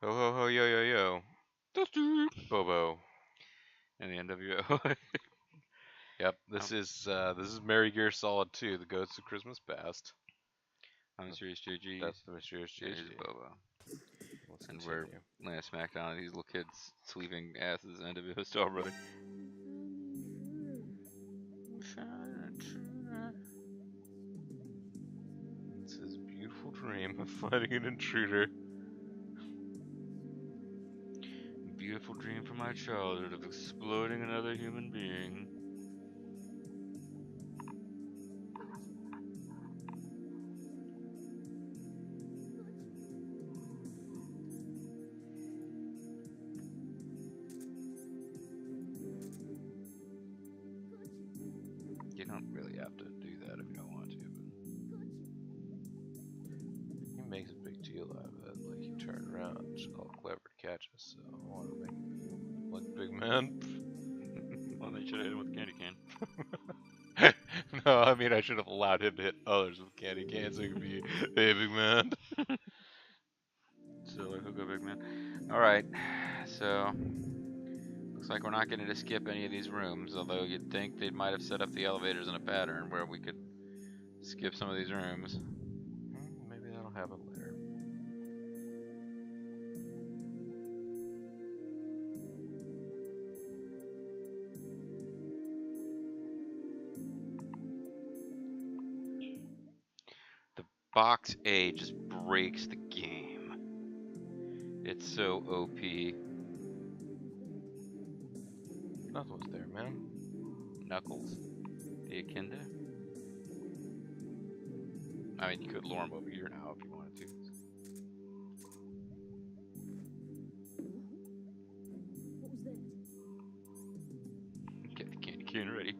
Ho ho ho yo yo yo. Bobo and the NWO. Yep, this is Merry Gear Solid 2, The Ghosts of Christmas Past. I'm Mysterious JG. That's the Mysterious And JG. here's Bobo. Let's And continue. we're laying a smackdown on these little kids sleeping asses and NWO style, brother. It's his beautiful dream of fighting an intruder. Beautiful dream from my childhood of exploding another human being. You don't really have to do that if you don't want to, He makes a big deal out of it. Like, he turned around, it's all clever to catch us, so I want to make him feel like a big man. Well, they should have hit him with a candy can. No, I mean, I should have allowed him to hit others with candy cans so he could be a big man. So, like, hook a big man. Alright, so looks like we're not getting to skip any of these rooms, although you'd think they might have set up the elevators in a pattern where we could skip some of these rooms. Maybe that'll happen later. The box A just breaks the game. It's so OP. Nothing was there, man. Knuckles, the Akinda. I mean, you could lure him over here now if you wanted to. Get the candy cane ready.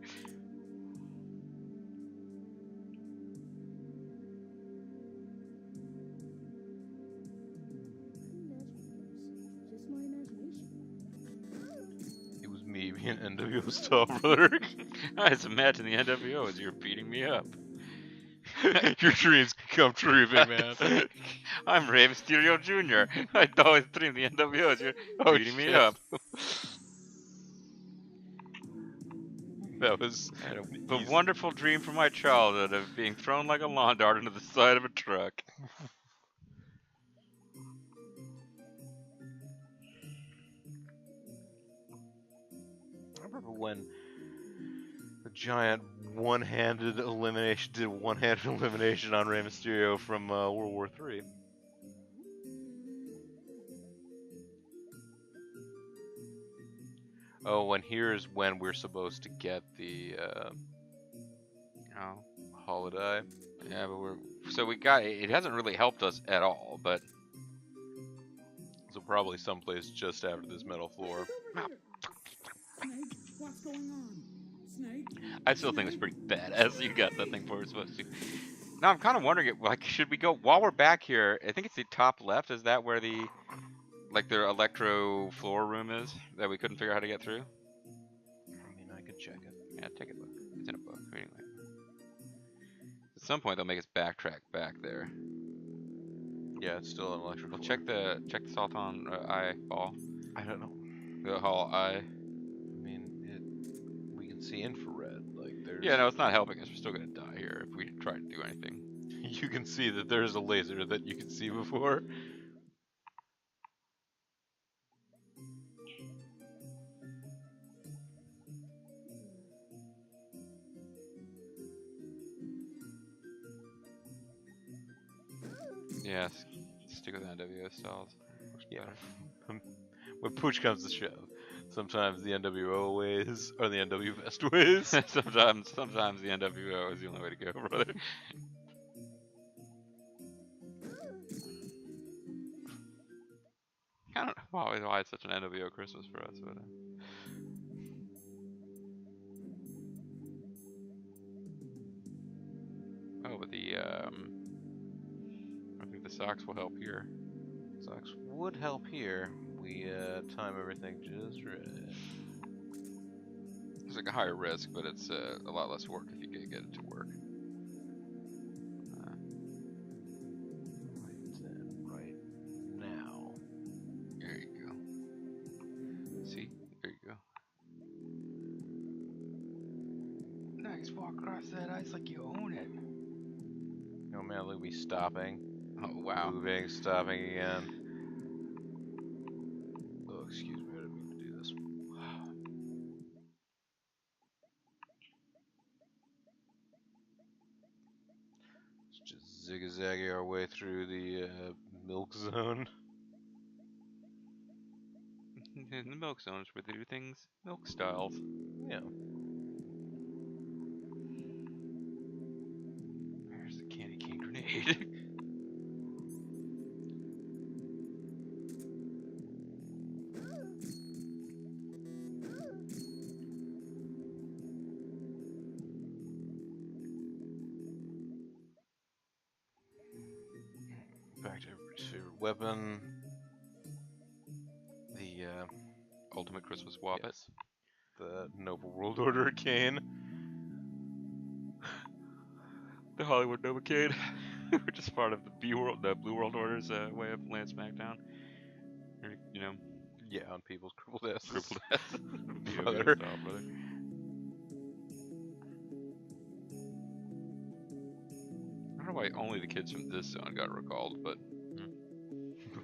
It was me being NWO style, brother. I just imagine the NWO as you're beating me up. Your dreams can come true, big man. I'm Rey Mysterio Jr. I'd always dream the NWO as you're beating me up. That was the wonderful dream from my childhood of being thrown like a lawn dart into the side of a truck. I remember when the giant one-handed elimination did one-handed elimination on Rey Mysterio from World War III. Oh, and here's when we're supposed to get the holiday. Yeah, but we got it. Hasn't really helped us at all, but so probably someplace just after this metal floor. Snake, what's going on? Snake? I still think it's pretty badass. You got that thing for we're supposed to. Now I'm kind of wondering, like, should we go while we're back here? I think it's the top left. Is that where the their electro floor room is that we couldn't figure out how to get through? I mean, I could check it. Yeah, take a look. It's in a book. Anyway. At some point they'll make us backtrack back there. Yeah, it's still an electric. Well, floor. check the Sultan eye ball. I don't know. The hall eye. I mean, we can see infrared. Like there's. Yeah, no, it's not helping us. We're still gonna die here if we try to do anything. You can see that there's a laser that you could see before. Yeah, stick with NWO styles. Yeah. When push comes to shove, sometimes the NWO ways are the NW best ways. sometimes the NWO is the only way to go, brother. I don't know why it's such an NWO Christmas for us, but. Oh, but I think the socks will help here. Socks would help here. We time everything just right. It's like a higher risk, but it's a lot less work if you can get it to work. Right now. See? There you go. Nice, walk across that ice like you own it. Oh man, look at me stopping, Oh, wow. moving, stopping again. Oh, excuse me, I didn't mean to do this. Just zigzagging our way through the milk zone. In the milk zones where they do things milk styles. Yeah. There's the candy cane grenade. Back to favorite weapon. The Ultimate Christmas Whoppet. yes, the Noble World Order cane. The Hollywood Novocaine, which is part of the Blue World Order's way of Lance SmackDown. Or, you know, Yeah, on people's crippled asses. crippled ass. Brother. Style, brother. I don't know why only the kids from this zone got recalled, but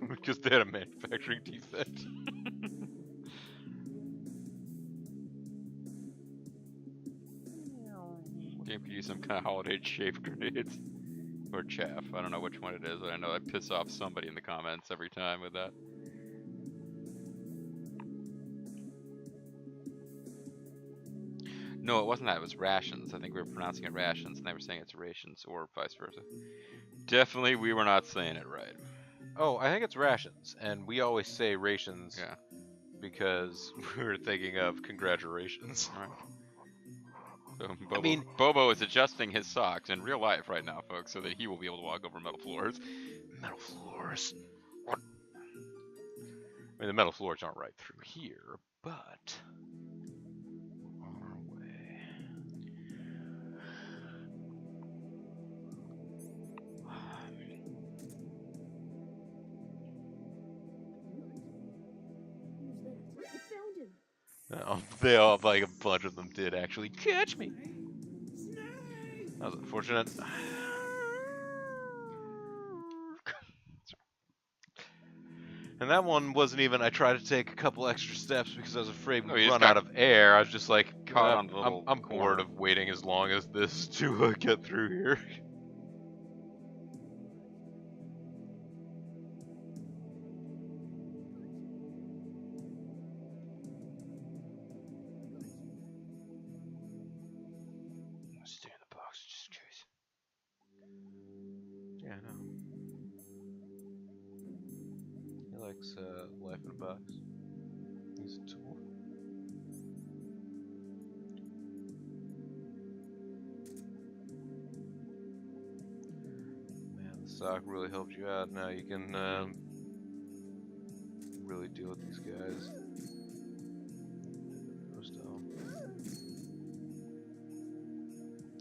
Because they had a manufacturing defect. game could use some kind of holiday-shaped grenades. Or chaff. I don't know which one it is, but I know I piss off somebody in the comments every time with that. No, it wasn't that. It was rations. I think we were pronouncing it rations, and they were saying it's rations, or vice versa. Definitely, we were not saying it right. Oh, I think it's rations, and we always say rations Yeah. because we were thinking of congratulations. All right. So Bobo, mean- Bobo is adjusting his socks in real life right now, folks, so that he will be able to walk over metal floors. Metal floors. I mean, the metal floors aren't right through here, but we're on our way. Who's that? I found him. They all, like a bunch of them did actually catch me. Snake! That was unfortunate. And that one wasn't even, I tried to take a couple extra steps because I was afraid Oh, we'd you just run got out of air. I was just like, caught on the little I'm bored corner. of waiting as long as this to get through here. Stay in the box just in case. Yeah, I know. He likes life in a box. He's a tool. Man, the sock really helped you out. Now you can really deal with these guys. Most of them.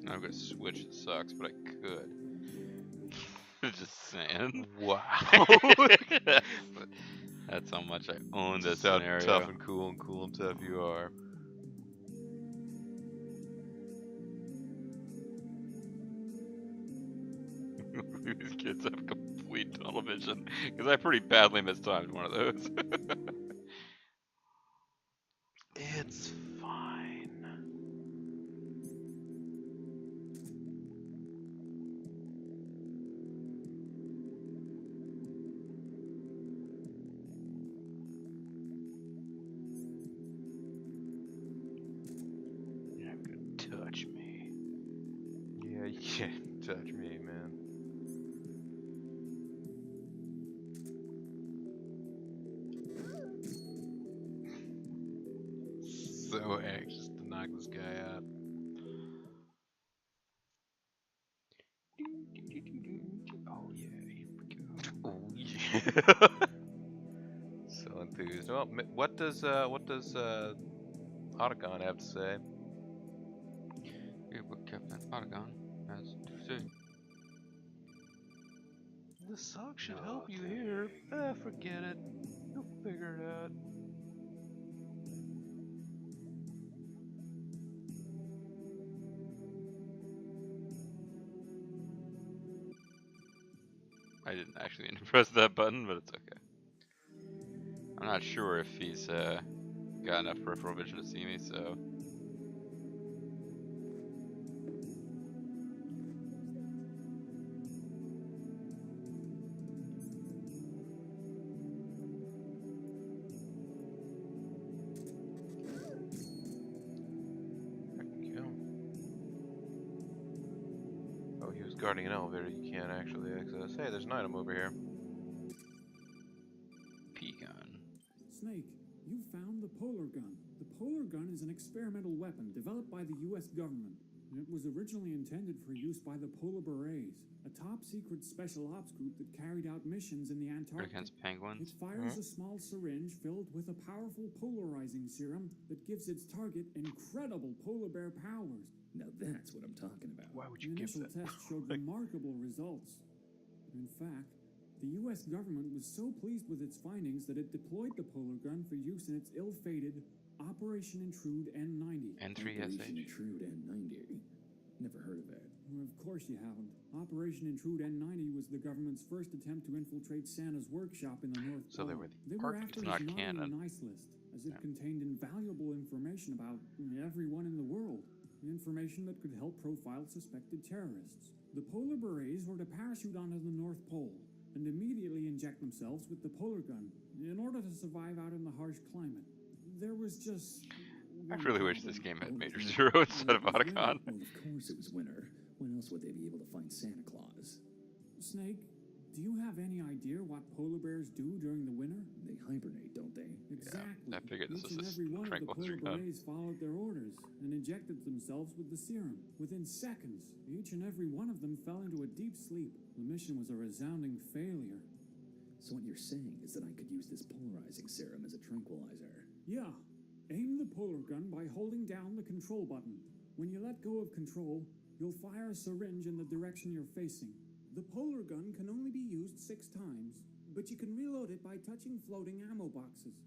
I'm gonna switch the socks, but I could. Just saying. Wow. But that's how much I own this That's how scenario. tough and cool and tough you are. These kids have complete tunnel vision because I pretty badly mistimed one of those. It's fine. You're not gonna touch me. Yeah, you can't touch me, man. So anxious to knock this guy out. Oh yeah, here we go. Oh yeah. So enthused. Well, what does Otacon have to say? Here's what Captain Otagon has to say. The song should help you here. Forget it. You'll figure it out. I didn't actually mean to press that button, but it's okay. I'm not sure if he's got enough peripheral vision to see me, so. There you go. Oh, he was guarding an elevator you can't actually access. Hey, there's an item over here. P-gun. Snake, you found the polar gun. The polar gun is an experimental weapon developed by the U.S. government. It was originally intended for use by the Polar Berets, a top-secret special ops group that carried out missions in the Antarctic. Against penguins. It fires a small syringe filled with a powerful polarizing serum that gives its target incredible polar bear powers. Now that's what I'm talking about. Why would The you give initial that? test showed remarkable results. In fact, the U.S. government was so pleased with its findings that it deployed the polar gun for use in its ill-fated Operation Intrude N90. Operation N3SH. Intrude N90. Never heard of that. Well, of course you haven't. Operation Intrude N90 was the government's first attempt to infiltrate Santa's workshop in the North So they Pole. were the They were Arctic. after It's not his naughty canon. and nice list, as it Yeah. contained invaluable information about everyone in the world. Information that could help profile suspected terrorists. The polar berets were to parachute onto the North Pole and immediately inject themselves with the polar gun in order to survive out in the harsh climate. There was just... I one really wish problem. this game had Oh, Major yeah. Zero instead of Well, it was Otacon. Well, of course it was winter. When else would they be able to find Santa Claus? Snake, do you have any idea what polar bears do during the winter? They hibernate, don't they? Exactly. I figured this Each was and a every one of the tranquilizer polar gun. berets followed their orders and injected themselves with the serum. Within seconds, each and every one of them fell into a deep sleep. The mission was a resounding failure. So what you're saying is that I could use this polarizing serum as a tranquilizer. Yeah. Aim the polar gun by holding down the control button. When you let go of control, you'll fire a syringe in the direction you're facing. The polar gun can only be used 6 times, but you can reload it by touching floating ammo boxes.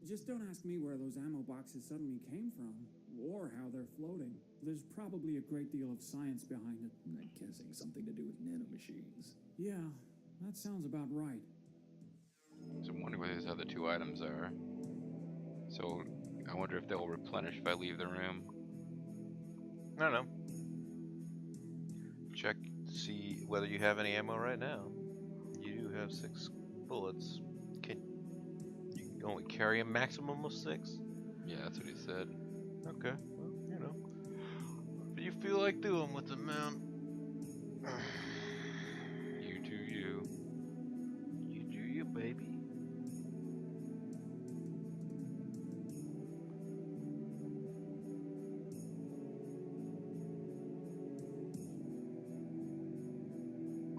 Just don't ask me where those ammo boxes suddenly came from, or how they're floating. There's probably a great deal of science behind it. I'm guessing something to do with nanomachines. Yeah, that sounds about right. So I'm wondering what these other 2 items are. So I wonder if they'll replenish if I leave the room. I don't know. Check to see whether you have any ammo right now. You do have 6 bullets. You can only carry a maximum of 6? Yeah, that's what he said. Okay, well, you know. What you feel like doing with the mount? You do you. You do you, baby.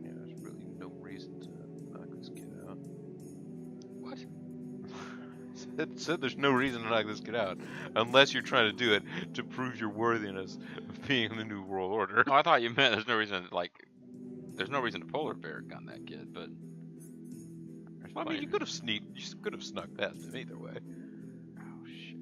Yeah, there's really no reason to knock this kid out. What? Said there's no reason to knock this kid out, unless you're trying to do it to prove your worthiness of being the New World Order. Oh, I thought you meant there's no reason to polar bear gun that kid, but there's Well, I mean, plenty you of- could have snuck past him either way. Oh shit.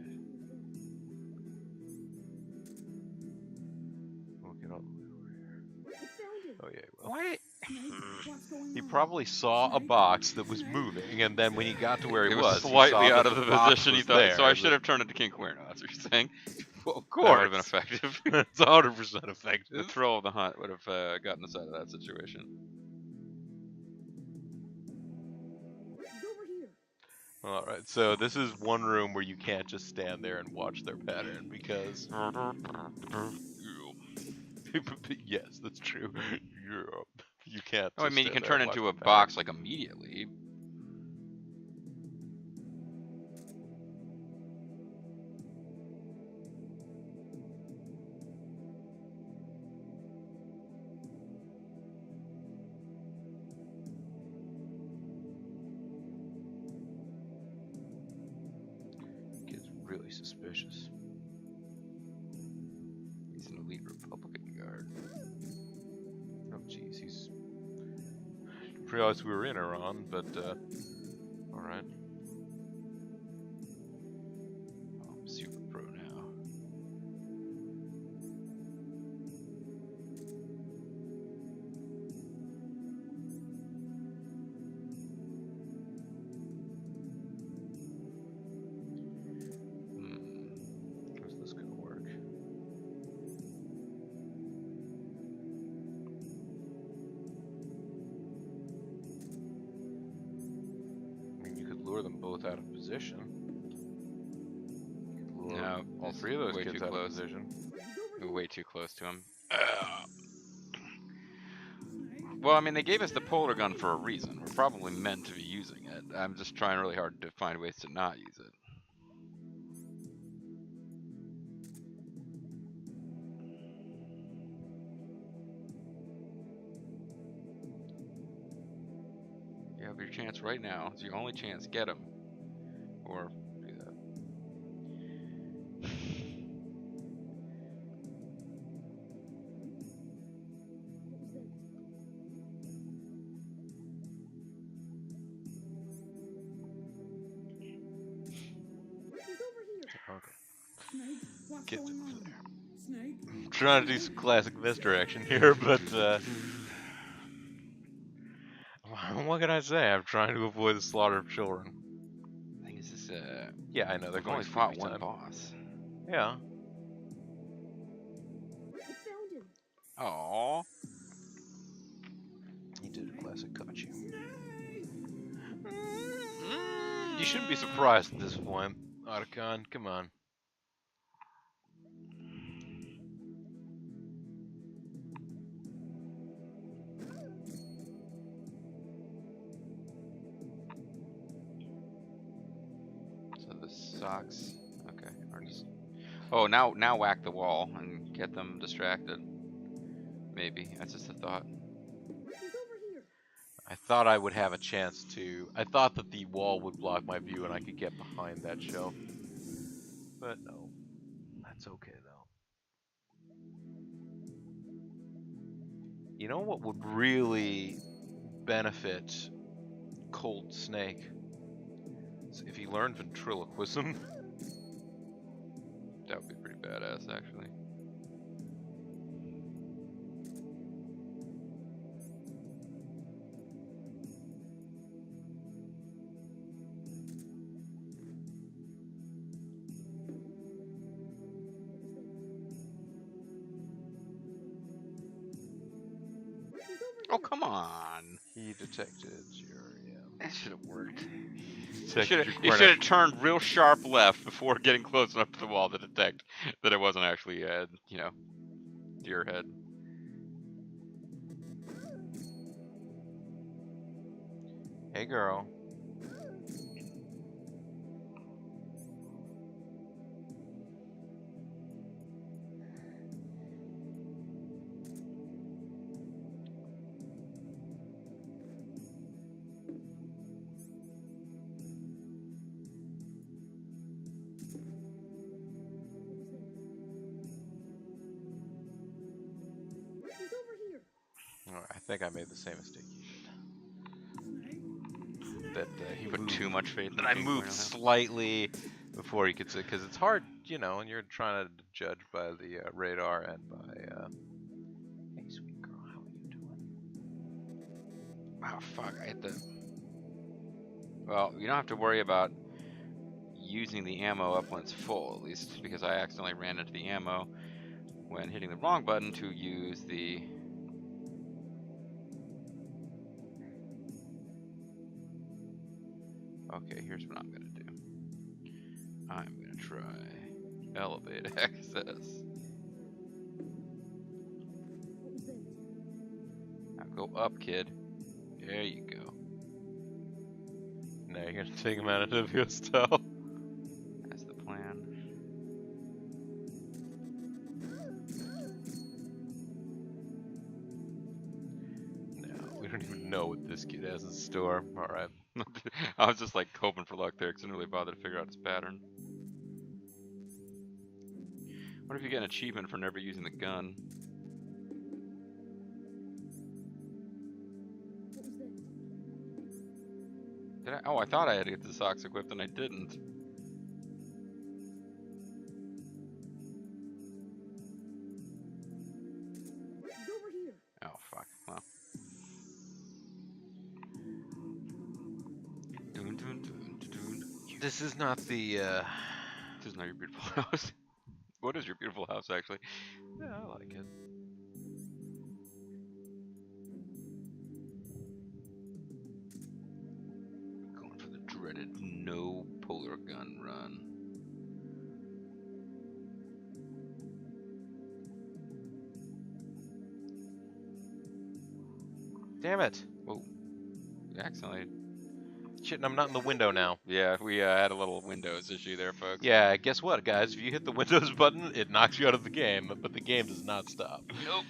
We'll get all the way over here. I found him. Oh yeah, well. What? Snake, what's going He on? probably saw a Snake? box that was Snake? moving, and then when he got to where he It was, was he slightly saw out that of the box position he was thought. there, So I but- should have turned into King Cuerno. That's what you're saying. Well, of That would have been course. effective. It's 100% The effective. thrill of the hunt would have gotten us out of that situation. He's over here. All right, so this is one room where you can't just stand there and watch their pattern because. Yes, that's true. You can't. Oh, I just mean, you stand can there turn and watch into a the pattern. box like immediately. Kid's really suspicious. He's an elite Republican guard. Oh, jeez, he's. Realized we were in Iran, but all right. Oh, I'm super pro now. lure them both out of position. Lure No, all this 3 is of those way kids too out of close. position. We're way too close to him. Well, I mean, they gave us the polar gun for a reason. We're probably meant to be using it. I'm just trying really hard to find ways to not use it. You have your chance right now. It's your only chance. Get him. Or do that. He's over here. Okay. Snake, what's Get going them on? there. Snake? I'm trying to do some classic misdirection here, but what can I say? I'm trying to avoid the slaughter of children. The thing is, this, Yeah, I know they're we've going only for fought free one time. boss. Yeah. I found him. Aww. He did a classic caught you. Mm. You shouldn't be surprised at this point, Otacon. Come on. So the socks. Okay. Are just. Oh, now whack the wall and get them distracted. Maybe that's just a thought. He's over here. I thought I would have a chance to. I thought that the wall would block my view and I could get behind that shelf. But no. That's okay though. You know what would really benefit Cold Snake? Is if he learned ventriloquism. That would be pretty badass, actually. He's over Oh, here. come on. He detected your That should have worked. detected your You corner. should have turned real sharp left before getting close enough to the wall to detect that it wasn't actually, deer head. Hey girl. He's over here. Oh, I think I made the same mistake you did. That he Put moved. too much faith in That I King moved Cuerno. slightly before he could say, because it's hard, and you're trying to judge by the radar and by. Hey, sweet girl, how are you doing? Oh, fuck. I hit the. Well, you don't have to worry about using the ammo up when it's full, at least, because I accidentally ran into the ammo when hitting the wrong button to use the. Okay, here's what I'm gonna do. I'm gonna try elevate access. What was that? Now go up, kid. There you go. Now you're gonna take him out of WSL. That's the plan. No, we don't even know what this kid has in store. All right. I was just like hoping for luck there because I didn't really bother to figure out his pattern. What if you get an achievement for never using the gun? What was that? Did I? Oh, I thought I had to get the socks equipped and I didn't. He's over here. Oh, fuck. Well. Dun, dun, dun, dun, dun. This is not the. This is not your beautiful house. What is your beautiful house, actually? Yeah, I like it. Going for the dreaded added. No polar gun run. Damn it! Whoa. We accidentally. Shit, and I'm not in the window now. Yeah, we had a little Windows issue there, folks. Yeah, guess what, guys? If you hit the Windows button, it knocks you out of the game, but the game does not stop. Nope.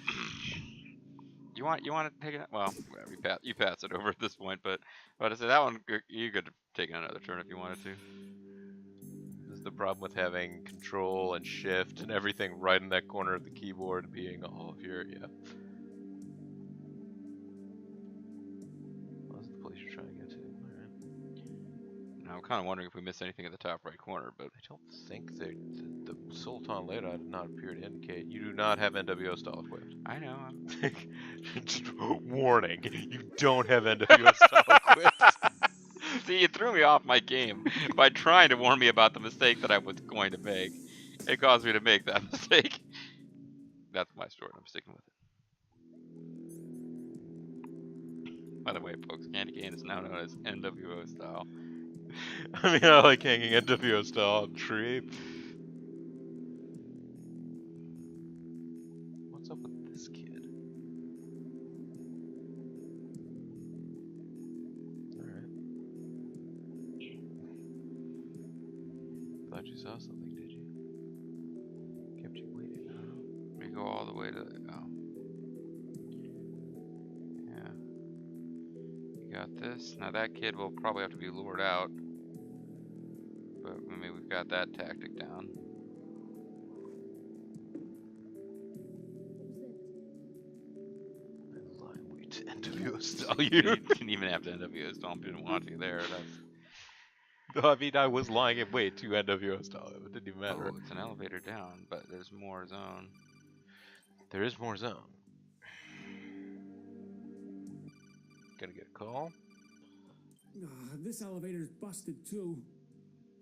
You want to take it? Well, whatever, you pass it over at this point. But I say that one, you could take another turn if you wanted to. This is the problem with having control and shift and everything right in that corner of the keyboard being all of your, yeah. Well, that's the place you're trying to get to. Alright. Now, I'm kind of wondering if we missed anything at the top right corner, but I don't think the Sultan Leda did not appear to indicate you do not have NWO style equipped. I know. Just warning, you don't have NWO style equipped. See, you threw me off my game by trying to warn me about the mistake that I was going to make. It caused me to make that mistake. That's my story. I'm sticking with it. By the way, folks, Candy Cane is now known as NWO style. I mean, I like hanging NWO style on a tree. What's up with this kid? Alright. Thought you saw something, did you? Kept you waiting, huh? We go all the way to. Oh. Yeah. You got this. Now, that kid will probably have to be lured out. But I mean, we've got that tactic down. Wait, NWO style You you. didn't even have to NWO stomp. You didn't want to there. That's. I mean, I was lying in wait to NWO style. It didn't even matter. Oh, it's an elevator down, but there's more zone. There is more zone. Gonna get a call. This elevator's busted too.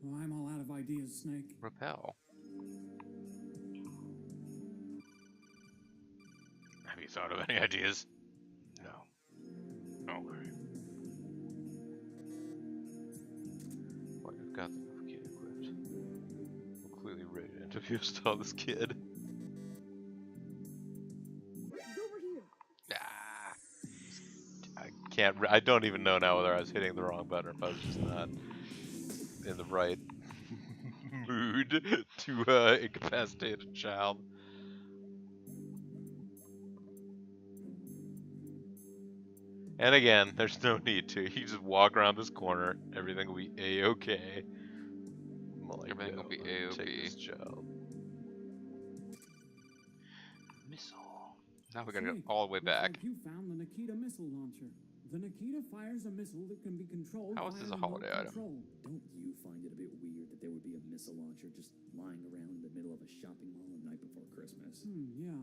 Well, I'm all out of ideas, Snake. Repel. Have you thought of any ideas? No. Okay. Well, you've got the kid equipped. We're clearly ready to interview style this kid. He's over here. Ah. I don't even know now whether I was hitting the wrong button or if I was just not in the right mood to incapacitate a child. And again, there's no need to. You just walk around this corner, everything will be a-okay. Like, Everything will be take A-OK. this child. Missile. Now we gotta go Snake, all the way looks back. like you found the Nikita missile launcher. The Nikita fires a missile that can be controlled How is by this a remote holiday item? control. Don't you find it a bit weird that there would be a missile launcher just lying around in the middle of a shopping mall the night before Christmas? Yeah.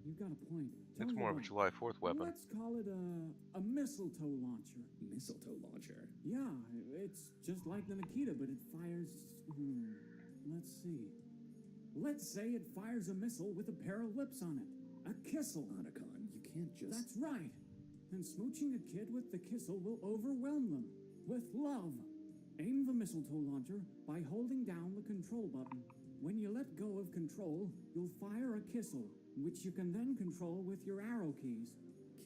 You've got a point. Tell It's you more of a what, July 4th weapon. Let's call it a mistletoe launcher. Mistletoe launcher? Yeah, it's just like the Nikita, but it fires... let's see. Let's say it fires a missile with a pair of lips on it. A kissel. Otacon, you can't just... That's right. And smooching a kid with the kissel will overwhelm them with love. Aim the mistletoe launcher by holding down the control button. When you let go of control, you'll fire a kissel, which you can then control with your arrow keys.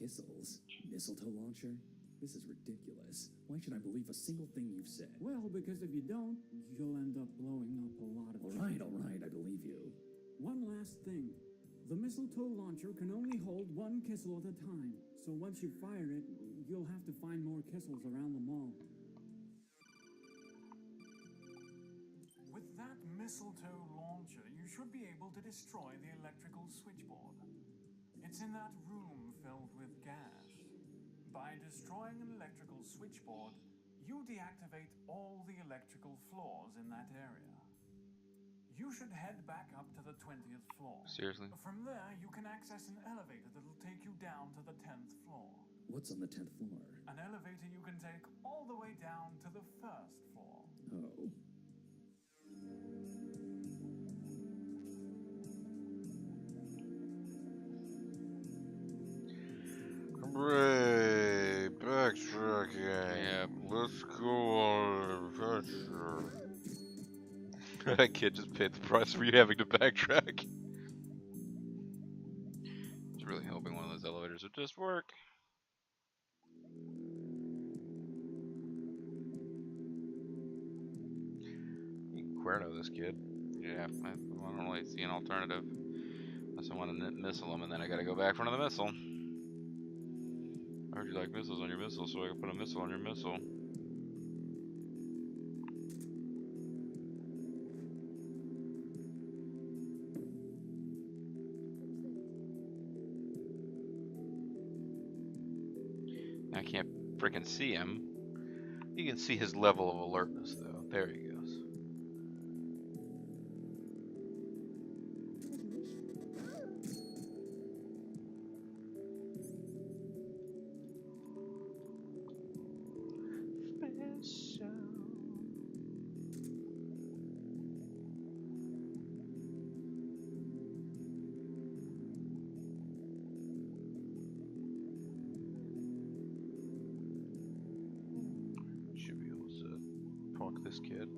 Kissels? Mistletoe launcher? This is ridiculous. Why should I believe a single thing you've said? Well, because if you don't, you'll end up blowing up a lot of All right, I believe you. One last thing. The mistletoe launcher can only hold one kissel at a time, so once you fire it, you'll have to find more kissels around the mall. With that mistletoe launcher, you should be able to destroy the electrical switchboard. It's in that room filled with gas. By destroying an electrical switchboard, you deactivate all the electrical floors in that area. You should head back up to the 20th floor. Seriously? From there, you can access an elevator that'll take you down to the 10th floor. What's on the 10th floor? An elevator you can take all the way down to the 1st floor. Oh. Hooray! Backtracking. Yep. Let's go That kid just paid the price for you having to backtrack. I was really hoping one of those elevators would just work. You can Cuerno this kid. Yeah, I don't really see an alternative. Unless I want to missile him, and then I gotta go back for another missile. I heard you like missiles on your missile, so I can put a missile on your missile. I can't frickin' see him. You can see his level of alertness, though. There he goes. Should be able to punk this kid.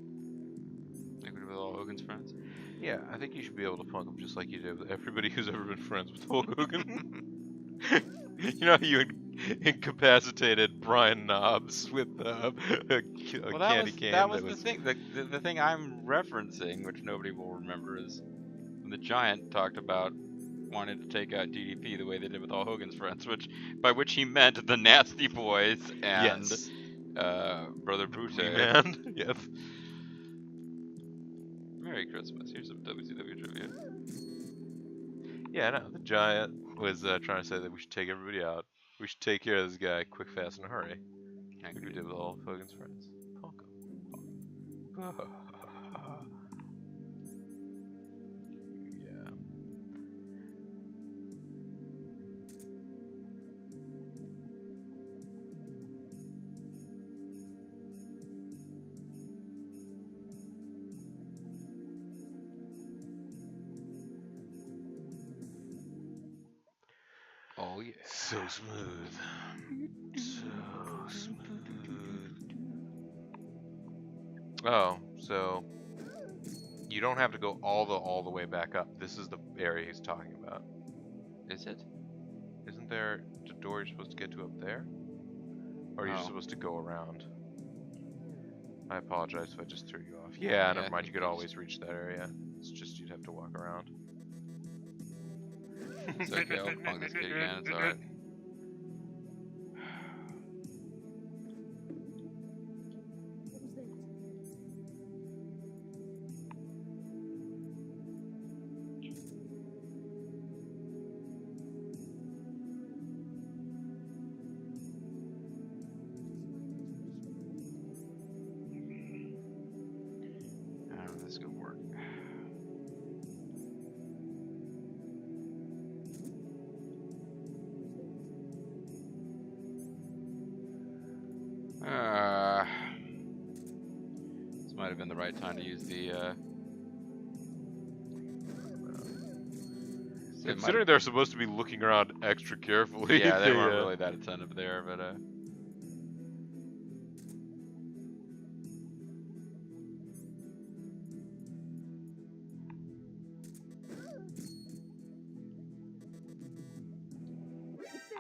Like with all Hogan's friends. Yeah, I think you should be able to punk him just like you did with everybody who's ever been friends with Hulk Hogan. You know how you incapacitated Brian Knobs with a Well, candy cane that was the thing. The thing I'm referencing, which nobody will remember, is when the Giant talked about wanting to take out DDP the way they did with all Hogan's friends, by which he meant the Nasty Boys and yes. Brother Brute. Man. Yes. Merry Christmas. Here's some WCW trivia. Yeah, no, the Giant was trying to say that we should take everybody out. We should take care of this guy quick, fast, and a hurry. Like we did with all of Hogan's friends. Punk him. Yeah. Oh yeah. So smooth. So smooth. Oh, so you don't have to go all the way back up. This is the area he's talking about. Is it? Isn't there a door you're supposed to get to up there? Or are you supposed to go around? I apologize if I just threw you off. Yeah, Yeah, never I mind. think You could we always reach that area. It's just you'd have to walk around. It's okay. I'll punk this kid again. It's alright. What was that? I don't know if this is gonna work. This might have been the right time to use the. Considering they're supposed to be looking around extra carefully. Yeah, they weren't really that attentive there, but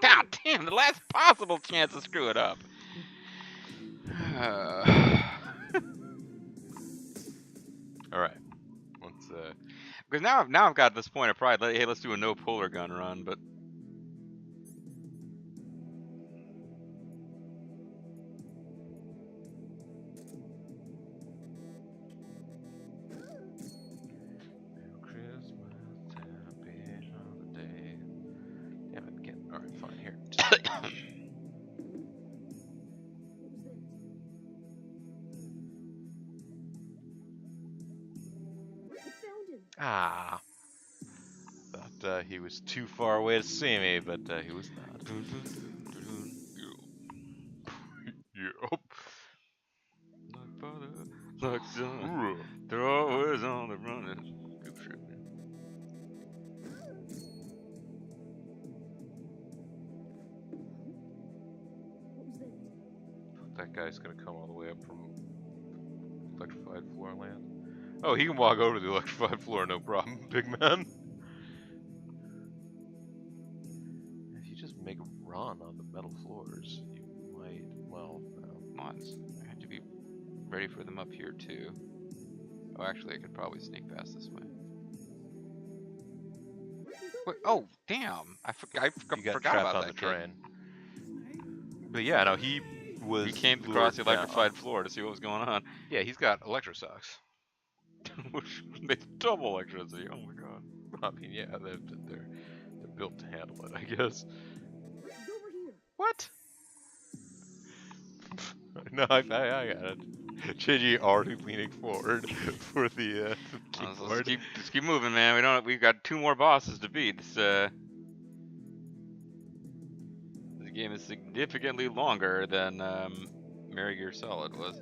God damn, the last possible chance to screw it up. Alright. Let's Because now I've got this point of pride. Hey, let's do a no polar gun run, but Christmas, happy holiday. Damn it, again. Alright, fine, here. I found him. Ah. Thought he was too far away to see me, but he was not. Yup. Like father, like son, they're always on the run. Good shit, man. What was that? That guy's gonna come all the way up from electrified floor land. Oh, he can walk over to the electrified floor, no problem, big man. If you just make a run on the metal floors, you might, well, no. Come on, I had to be ready for them up here too. Oh, actually, I could probably sneak past this way. Wait, oh, damn! I You got forgot trapped about on that the kid. train. But yeah, no, he was He came across lured the down. electrified floor to see what was going on. Yeah, he's got electrosocks. Which makes double electricity. Oh my god. I mean, yeah, they're built to handle it, I guess. He's over here. What? No, I got it. JG already leaning forward for the keyboard. Let's keep moving, man. We've got 2 more bosses to beat. This game is significantly longer than Metal Gear Solid was.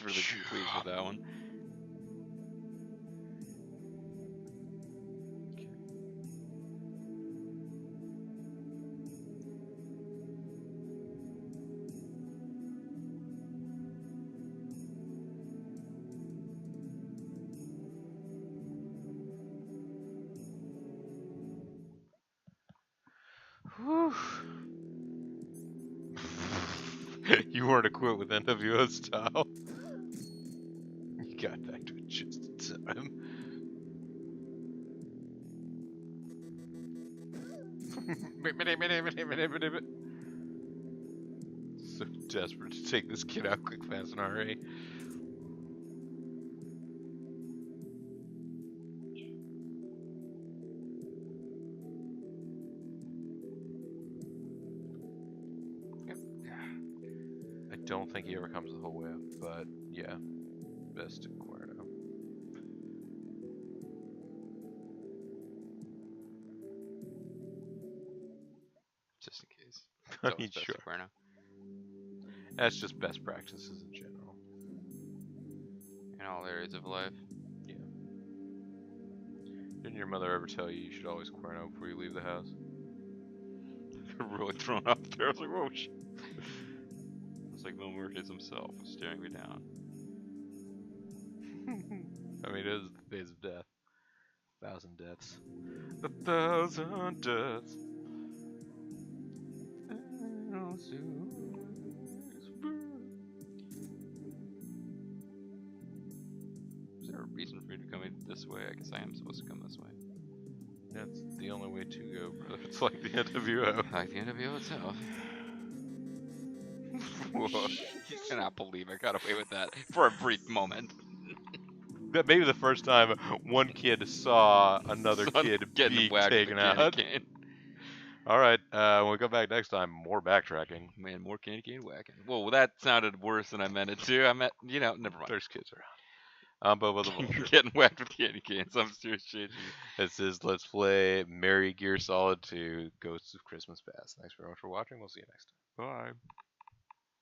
Really pleased with that one. Whew. You weren't equipped with NWO style. You got back to it just in time. So desperate to take this kid out quick, fast, and hurry. I don't think he ever comes the whole way up, but yeah, best to Cuerno. Just in case. I So mean, it's best sure. to Cuerno. That's just best practices in general. In all areas of life. Yeah. Didn't your mother ever tell you should always Cuerno before you leave the house? They're really thrown off there. I was like, whoa, shit. It's like Bill Murphy himself was staring me down. I mean, it is the days of death. 1,000 deaths. 1,000 deaths. Is there a reason for me to come in this way? I guess I am supposed to come this way. That's the only way to go, brother. It's like the NWO. Like the NWO itself. Whoa. You cannot believe I got away with that for a brief moment. That maybe the first time one kid saw another Son kid getting being whacked with a taken candy out. cane. Alright, when we come back next time, more backtracking. Man, more candy cane whacking. Whoa, that sounded worse than I meant it to. I meant, never mind. There's kids around. I'm Bobo the You're Vulture. getting whacked with candy canes. I'm serious, JG. This is Let's Play Metal Gear Solid 2 Ghosts of Christmas Past. Thanks very much for watching. We'll see you next time. Bye.